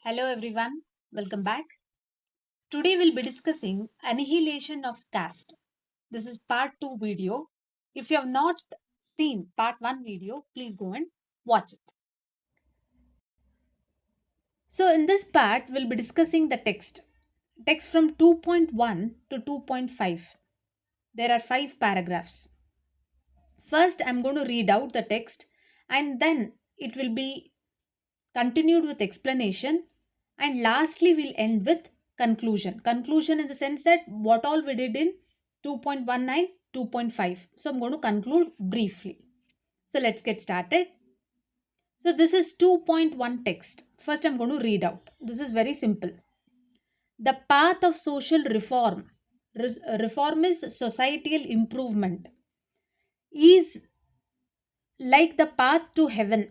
Hello everyone, welcome back. Today we'll be discussing annihilation of caste. This is part 2 video. If you have not seen part 1 video, please go and watch it. So in this part we'll be discussing the text from 2.1 to 2.5. There are 5 paragraphs. First I'm going to read out the text and then it will be continued with explanation, and lastly we'll end with conclusion in the sense that what all we did in 2.19, 2.5. So I'm going to conclude briefly. So let's get started. So this is 2.1 text. First I'm going to read out. This is very simple. The path of social reform, reform is societal improvement, is like the path to heaven,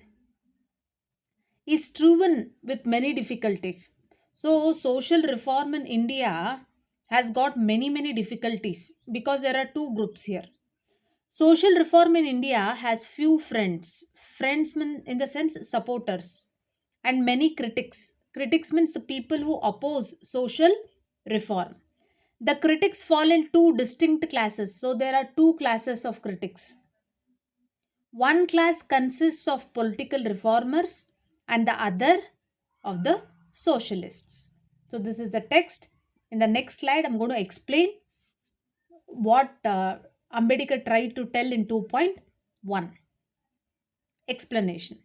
is strewn with many difficulties. So, social reform in India has got many difficulties because there are two groups here. Social reform in India has few friends. Friends mean in the sense supporters, and many critics. Critics means the people who oppose social reform. The critics fall in two distinct classes. So there are two classes of critics. One class consists of political reformers and the other of the socialists. So, this is the text. In the next slide, I'm going to explain what Ambedkar tried to tell in 2.1. Explanation.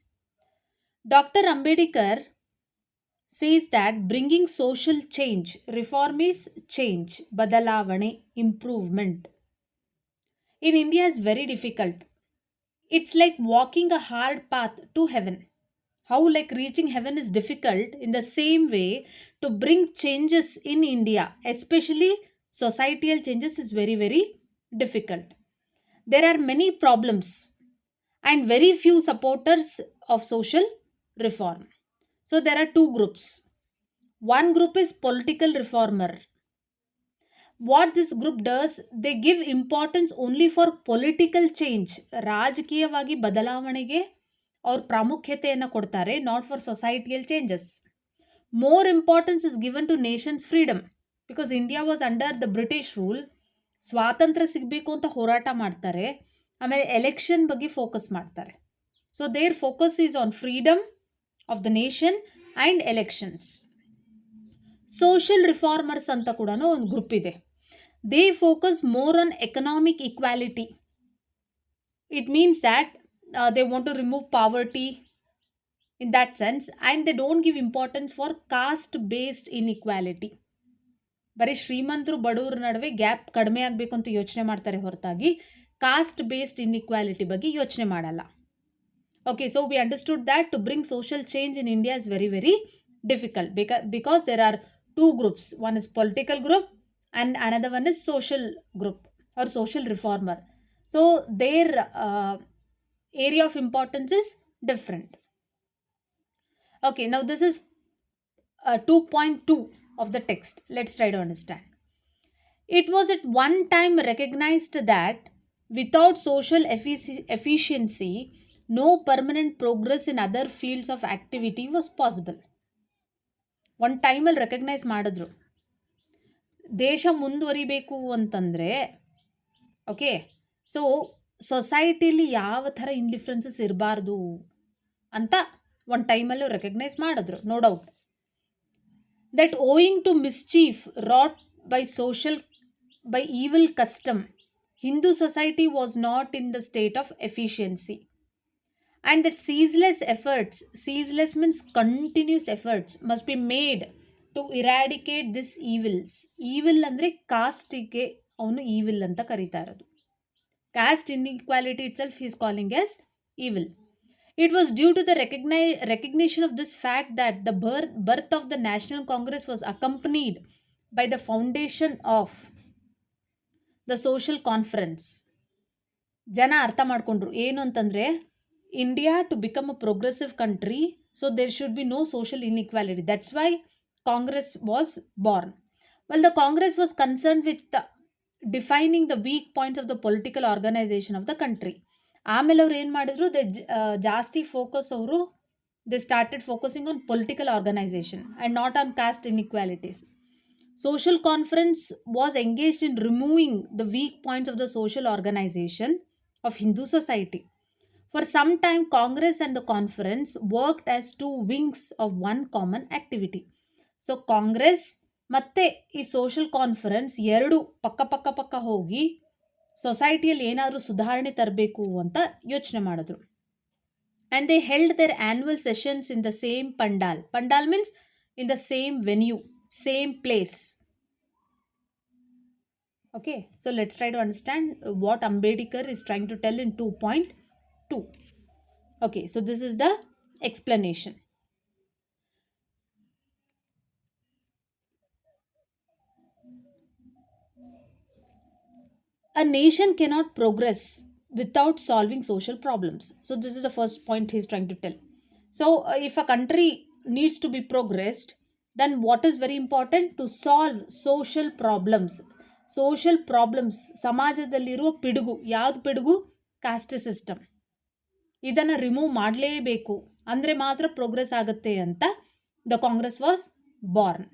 Dr. Ambedkar says that bringing social change, reform is change, badalavane, improvement. In India is very difficult. It's like walking a hard path to heaven. How like reaching heaven is difficult, in the same way to bring changes in India, especially societal changes, is very difficult. There are many problems and very few supporters of social reform. So there are two groups. One group is political reformer. What this group does, they give importance only for political change, ರಾಜಕೀಯವಾಗಿ ಬದಲಾವಣೆಗೆ ಅವ್ರ ಪ್ರಾಮುಖ್ಯತೆಯನ್ನು ಕೊಡ್ತಾರೆ, not for societal changes. More importance is given to nation's freedom, because India was under the British rule. ಸ್ವಾತಂತ್ರ್ಯ ಸಿಗಬೇಕು ಅಂತ ಹೋರಾಟ ಮಾಡ್ತಾರೆ. ಆಮೇಲೆ ಎಲೆಕ್ಷನ್ ಬಗ್ಗೆ ಫೋಕಸ್ ಮಾಡ್ತಾರೆ. So their focus is on freedom of the nation and elections. Social reformers ಅಂತ ಕೂಡ ಒಂದು ಗ್ರೂಪ್ ಇದೆ. They focus more on economic equality. It means that they want to remove poverty in that sense, and they don't give importance for caste based inequality. ಬರೀ ಶ್ರೀಮಂತರು ಬಡವರ ನಡುವೆ gap ಕಡಿಮೆ ಆಗಬೇಕು ಅಂತ ಯೋಚನೆ ಮಾಡ್ತಾರೆ ಹೊರತಾಗಿ ಕಾಸ್ಟ್ ಬೇಸ್ಡ್ ಇನ್ಇಕ್ವಾಲಿಟಿ ಬಗ್ಗೆ ಯೋಚನೆ ಮಾಡಲ್ಲ. Okay, so we understood that to bring social change in India is very difficult because there are two groups. One is political group and another one is social group or social reformer. So their area of importance is different. Okay, now this is 2.2 of the text. Let's try to understand. It was at one time recognized that without social efficiency, no permanent progress in other fields of activity was possible. One time ಅಲ್ಲಿ recognise ಮಾಡಿದ್ರು, ದೇಶ ಮುಂದುವರಿಬೇಕು ಅಂತಂದರೆ okay, so ಸೊಸೈಟಿಲಿ ಯಾವ ಥರ ಇಂಡಿಫ್ರೆನ್ಸಸ್ ಇರಬಾರ್ದು ಅಂತ ಒಂದು ಟೈಮಲ್ಲೂ ರೆಕಗ್ನೈಸ್ ಮಾಡಿದ್ರು. No doubt that owing to mischief wrought by evil custom, Hindu society was not in the state of efficiency, and that ceaseless means continuous efforts must be made to eradicate this evils. Evil ಅಂದರೆ ಕಾಸ್ಟಿಗೆ ಅವನು evil ಅಂತ ಕರೀತಾ ಇರೋದು. Caste inequality itself is calling as evil. It was due to the recognition of this fact that the birth of the National Congress was accompanied by the foundation of the social conference. ಜನ ಅರ್ಥ ಮಾಡಿಕೊಂಡ್ರು ಏನು ಅಂತಂದರೆ, India to become a progressive country, so there should be no social inequality. That's why Congress was born. Well, the Congress was concerned with defining the weak points of the political organization of the country. ಆಮೇಲೆ ಅವ್ರು ಏನು ಮಾಡಿದ್ರು, ಜಾಸ್ತಿ focus ಅವರು They started focusing on political organization and not on caste inequalities. Social conference was engaged in removing the weak points of the social organization of Hindu society. For some time, Congress and the conference worked as two wings of one common activity. So Congress ಮತ್ತೆ ಈ social conference ಎರಡು ಪಕ್ಕ ಪಕ್ಕ ಪಕ್ಕ ಹೋಗಿ ಸೊಸೈಟಿಯಲ್ಲಿ ಏನಾದರೂ ಸುಧಾರಣೆ ತರಬೇಕು ಅಂತ ಯೋಚನೆ ಮಾಡಿದ್ರು. And they held their annual sessions in the same pandal. Pandal means in the same venue, same place. Okay, so let's try to understand what Ambedkar is trying to tell in 2.2. Okay, so this is the explanation. A nation cannot progress without solving social problems. So this is the first point he's trying to tell. So if a country needs to be progressed, then what is very important? To solve social problems. Social problems, ಸಮಾಜದಲ್ಲಿರುವ ಪಿಡುಗು, ಯಾವುದು ಪಿಡುಗು? Caste system. ಇದನ್ನು remove ಮಾಡಲೇಬೇಕು, ಅಂದರೆ ಮಾತ್ರ progress ಆಗುತ್ತೆ ಅಂತ the Congress was Born.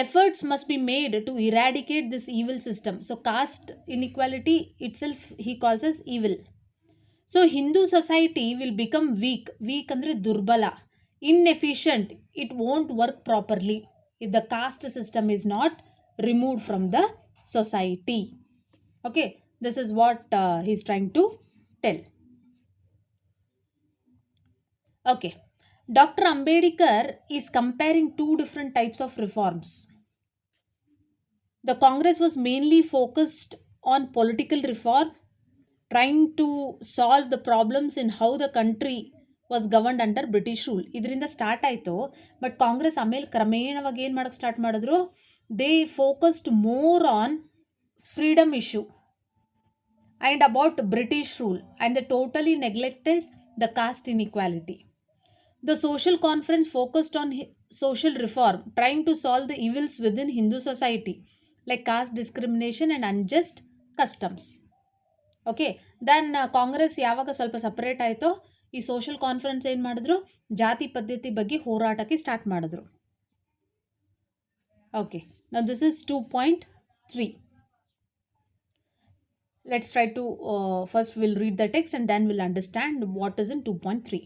Efforts must be made to eradicate this evil system. So caste inequality itself he calls as evil. So Hindu society will become weak. Weak andre durbala. Inefficient. It won't work properly if the caste system is not removed from the society. Okay, this is what he's trying to tell. Okay, Dr. Ambedkar is comparing two different types of reforms. The Congress was mainly focused on political reform, trying to solve the problems in how the country was governed under British rule. ಇದರಿಂದ start ಆಯಿತು, but Congress ಆಮೇಲೆ ಕ್ರಮೇಣವಾಗಿ ಏನು ಮಾಡೋಕ್ಕೆ start ಮಾಡಿದ್ರು? They focused more on freedom issue and about British rule and they totally neglected the cost inequality. The social conference focused on social reform, trying to solve the evils within Hindu society, like caste discrimination and unjust customs. Okay, then Congress ಯಾವಾಗ ಸ್ವಲ್ಪ separate ಆಯಿತೋ, ಈ social conference ಏನು ಮಾಡಿದ್ರು? ಜಾತಿ ಪದ್ಧತಿ ಬಗ್ಗೆ ಹೋರಾಟಕ್ಕೆ start ಮಾಡಿದ್ರು. Okay, now this is 2.3. Let's try to first we'll read the text and then we'll understand what is in 2.3.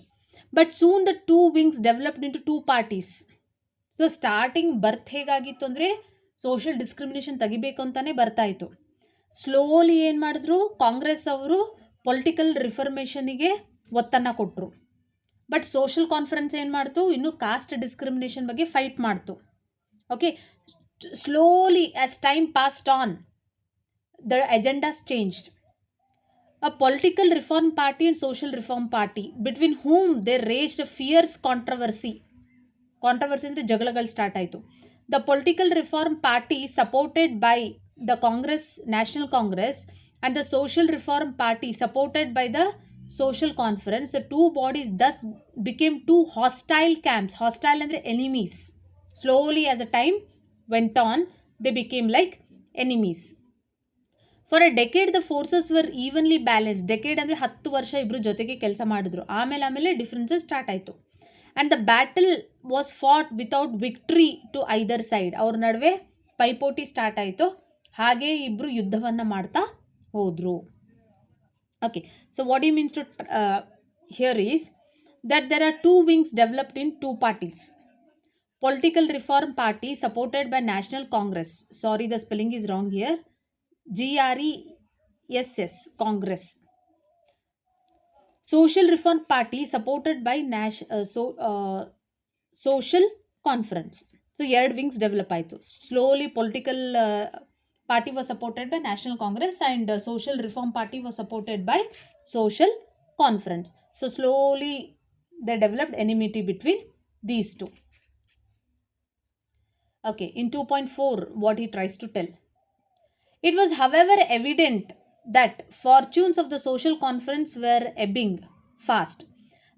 But soon the two wings developed into two parties. So starting birth ಹೇಗಾಗಿತ್ತು ಅಂದರೆ social discrimination ತೆಗಿಬೇಕು ಅಂತಲೇ ಬರ್ತಾಯಿತ್ತು. Slowly ಏನು ಮಾಡಿದ್ರು? ಕಾಂಗ್ರೆಸ್ ಅವರು political ರಿಫರ್ಮೇಷನಿಗೆ ಒತ್ತನ್ನು ಕೊಟ್ಟರು. ಬಟ್ ಸೋಷಲ್ ಕಾನ್ಫರೆನ್ಸ್ ಏನು ಮಾಡ್ತು? ಇನ್ನೂ ಕಾಸ್ಟ್ ಡಿಸ್ಕ್ರಿಮಿನೇಷನ್ ಬಗ್ಗೆ ಫೈಟ್ ಮಾಡ್ತು. Okay, slowly as time passed on the agendas changed. A political reform party and social reform party, between whom they raised a fierce controversy. Controversy ಅಂದರೆ ಜಗಳಗಳು start ಆಯಿತು. The political reform party supported by the Congress, National Congress, and the social reform party supported by the social conference, the two bodies thus became two hostile camps. Hostile ಅಂದರೆ enemies. Slowly as the time went on, they became like enemies. For a decade the forces were evenly balance. Decade ಅಂದರೆ 10 ವರ್ಷ ಇಬ್ಬರು ಜೊತೆಗೆ ಕೆಲಸ ಮಾಡಿದ್ರು. ಆಮೇಲೆ differences start ಆಯಿತು. And the battle was fought without victory to either side. ಅವ್ರ ನಡುವೆ ಪೈಪೋಟಿ ಸ್ಟಾರ್ಟ್ ಆಯಿತು. ಹಾಗೆ ಇಬ್ಬರು ಯುದ್ಧವನ್ನು ಮಾಡ್ತಾ ಹೋದರು. Okay, so what you means to hear is that there are two wings developed in two parties. Political Reform Party supported by National Congress. Sorry, the spelling is wrong here. GRESS, Congress. Social Reform Party supported by Social Conference. So, ಎರಡು wings develop ಆಯಿತು. Slowly political party was supported by National Congress and Social Reform Party was supported by Social Conference. So, slowly they developed enmity between these two. Okay, in 2.4, what he tries to tell. It was, however, evident that fortunes of the social conference were ebbing fast.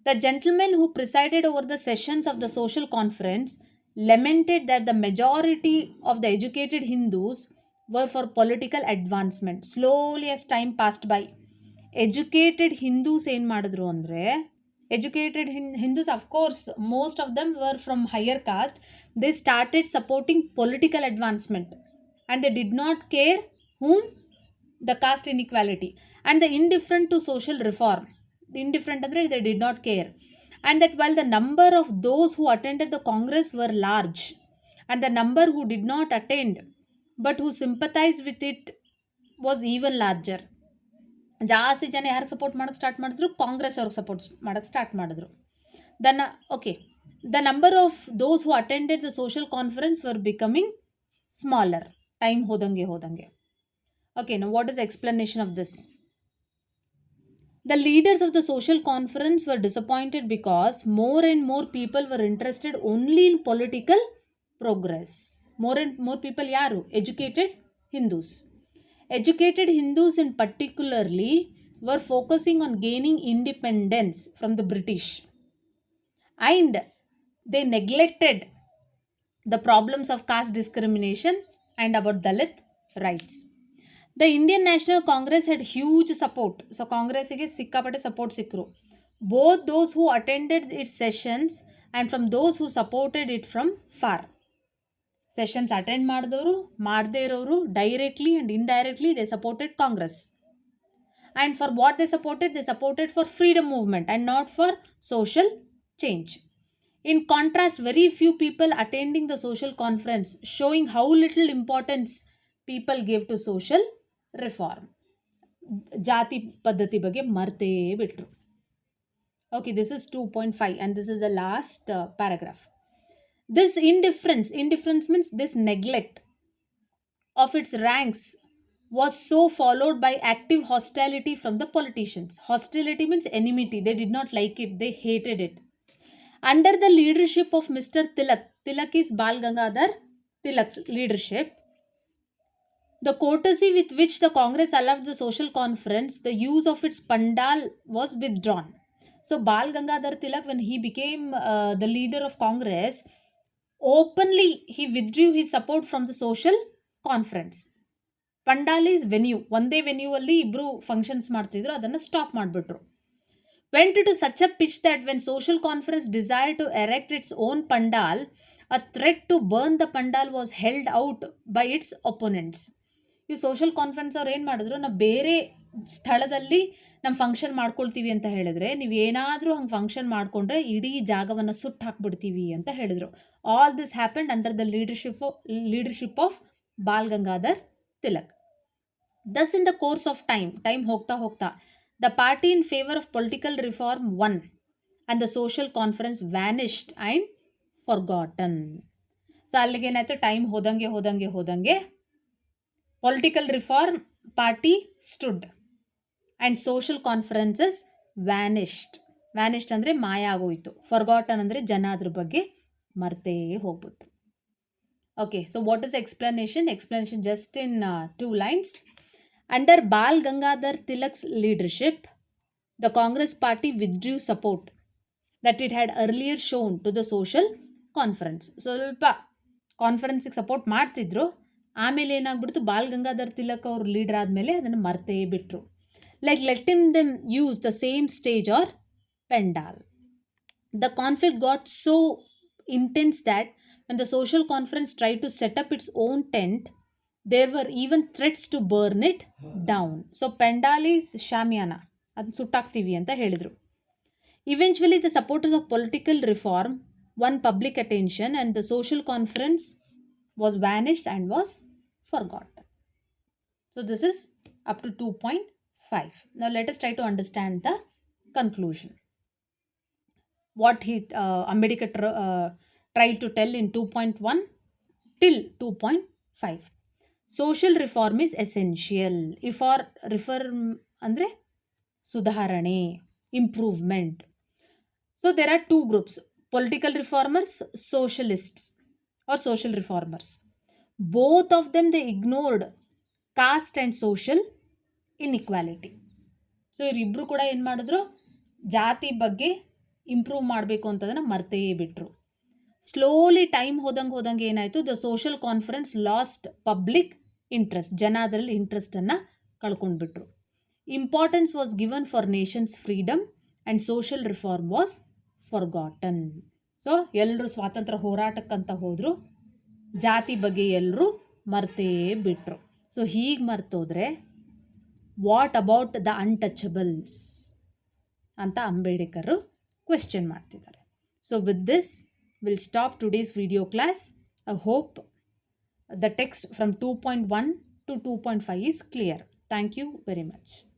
The gentlemen who presided over the sessions of the social conference lamented that the majority of the educated Hindus were for political advancement. Slowly as time passed by, educated Hindus ಏನು ಮಾಡಿದ್ರು ಅಂದರೆ Educated Hindus, of course, most of them were from higher caste. They started supporting political advancement and they did not care whom, the caste inequality, and the indifferent to social reform. Indifferent andre they did not care. And that while the number of those who attended the Congress were large, and the number who did not attend but who sympathized with it was even larger. ಜಾಸ್ತಿ ಜನ ಯಾರಿಗೆ support ಮಾಡೋಕ್ಕೆ start ಮಾಡಿದ್ರು? ಕಾಂಗ್ರೆಸ್ ಅವ್ರಿಗೆ support ಮಾಡೋಕ್ಕೆ start ಮಾಡಿದ್ರು. ದನ okay, the number of those who attended the social conference var becoming smaller time ಹೋದಂಗೆ. Okay, now what is the explanation of this? The leaders of the social conference were disappointed because more and more people were interested only in political progress. More and more people yaru? Educated Hindus. Educated Hindus in particularly were focusing on gaining independence from the British, and they neglected the problems of caste discrimination and about Dalit rights. The Indian National Congress had huge support. So Congress ಗೆ ಸಿಕ್ಕಾಪಟ್ಟೆ support ಸಿಕ್ಕರು. Both those who attended its sessions and from those who supported it from far. Sessions attend ಮಾಡಿದವರು, ಮಾಡದೇ ಇರೋರು, directly and indirectly they supported Congress. And for what they supported for freedom movement and not for social change. In contrast, very few people attending the social conference, showing how little importance people gave to social reform. ಜಾತಿ ಪದ್ಧತಿ ಬಗ್ಗೆ ಮರ್ತೇ ಬಿಟ್ರು. Okay, this is 2.5 and this is the last paragraph. This indifference means this neglect of its ranks was so followed by active hostility from the politicians. Hostility means enmity. They did not like it. They hated it. Under the leadership of Mr. Tilak is Bal Gangadhar Tilak's leadership, the courtesy with which the Congress allowed the social conference, the use of its pandal was withdrawn. So Bal Gangadhar Tilak, when he became the leader of Congress, openly he withdrew his support from the social conference. Pandal is venue. ಒಂದೇ venue ಅಲ್ಲಿ ಇಬ್ರು functions ಮಾಡ್ತಿದ್ರು, ಅದನ್ನು stop ಮಾಡಿಬಿಟ್ರು. Went to such a pitch that when social conference desired to erect its own pandal, a threat to burn the pandal was held out by its opponents. ಈ social conference ಅವ್ರು ಏನು ಮಾಡಿದ್ರು, ನಾವು ಬೇರೆ ಸ್ಥಳದಲ್ಲಿ ನಮ್ಮ ಫಂಕ್ಷನ್ ಮಾಡ್ಕೊಳ್ತೀವಿ ಅಂತ ಹೇಳಿದ್ರೆ, ನೀವು ಏನಾದರೂ ಹಂಗೆ ಫಂಕ್ಷನ್ ಮಾಡಿಕೊಂಡ್ರೆ ಇಡೀ ಜಾಗವನ್ನು ಸುಟ್ಟು ಹಾಕ್ಬಿಡ್ತೀವಿ ಅಂತ ಹೇಳಿದರು. All this happened under the leadership of ball Gangadhar Tilak. Thus in the course of time ಹೋಗ್ತಾ the party in favor of political reform won and the social conference vanished and forgotten. So ಅಲ್ಲಿಗೇನಾಯ್ತು, time ಹೋದಂಗೆ political reform party stood and social conferences vanished ಅಂದರೆ ಮಾಯ ಆಗೋಯಿತು. Forgotten ಅಂದರೆ ಜನ ಅದ್ರ ಬಗ್ಗೆ ಮರ್ತೇ ಹೋಗ್ಬಿಟ್ಟು. Okay, so what is explanation just in 2 lines. Under Bal Gangadhar Tilak's leadership, the Congress party withdrew support that it had earlier shown to the social conference. ಸ್ವಲ್ಪ ಕಾನ್ಫರೆನ್ಸಿಗೆ support ಮಾಡ್ತಿದ್ರು, ಆಮೇಲೆ ಏನಾಗ್ಬಿಡ್ತು, ಬಾಲ್ ಗಂಗಾಧರ್ ತಿಲಕ್ ಅವರು ಲೀಡರ್ ಆದಮೇಲೆ ಅದನ್ನು ಮರ್ತೇ ಬಿಟ್ರು. Like letting them use the same stage or pandal. The conflict got so intense that when the social conference tried to set up its own tent, there were even threats to burn it down. So Pendal is Shamiana, ಅದನ್ನು ಸುಟ್ಟಾಕ್ತೀವಿ ಅಂತ ಹೇಳಿದರು. Eventually the supporters of political reform won public attention and the social conference was vanished and was forgotten. So this is up to 2.5. Now let us try to understand the conclusion. What Ambedkar tried to tell in 2.1 till 2.5. Social reform is essential. Reform ಅಂದರೆ ಸುಧಾರಣೆ, improvement. So there are 2 groups, political reformers, socialists or social reformers. Both of them they ignored caste and social inequality. So ಇವರಿಬ್ಬರು ಕೂಡ ಏನು ಮಾಡಿದ್ರು, ಜಾತಿ ಬಗ್ಗೆ improve ಮಾಡಬೇಕು ಅಂತದನ್ನು ಮರ್ತೇ ಬಿಟ್ಟರು. ಸ್ಲೋಲಿ ಟೈಮ್ ಹೋದಂಗೆ ಏನಾಯಿತು, the social conference lost public interest. ಜನ ಅದರಲ್ಲಿ ಇಂಟ್ರೆಸ್ಟನ್ನು ಕಳ್ಕೊಂಡ್ಬಿಟ್ರು. Importance was given for nation's freedom and social reform was forgotten. So ಎಲ್ಲರೂ ಸ್ವಾತಂತ್ರ್ಯ ಹೋರಾಟಕ್ಕಂತ ಹೋದರು, ಜಾತಿ ಬಗ್ಗೆ ಎಲ್ಲರೂ ಮರ್ತೇ ಬಿಟ್ರು. ಸೊ ಹೀಗೆ ಮರ್ತೋದ್ರೆ ವಾಟ್ ಅಬೌಟ್ ದ ಅನ್ಟಚಬಲ್ಸ್ ಅಂತ ಅಂಬೇಡ್ಕರ್ ಕ್ವೆಶ್ಚನ್ ಮಾಡ್ತಿದ್ದಾರೆ. So with this will stop today's video class. I hope the text from 2.1 to 2.5 is clear. Thank you very much.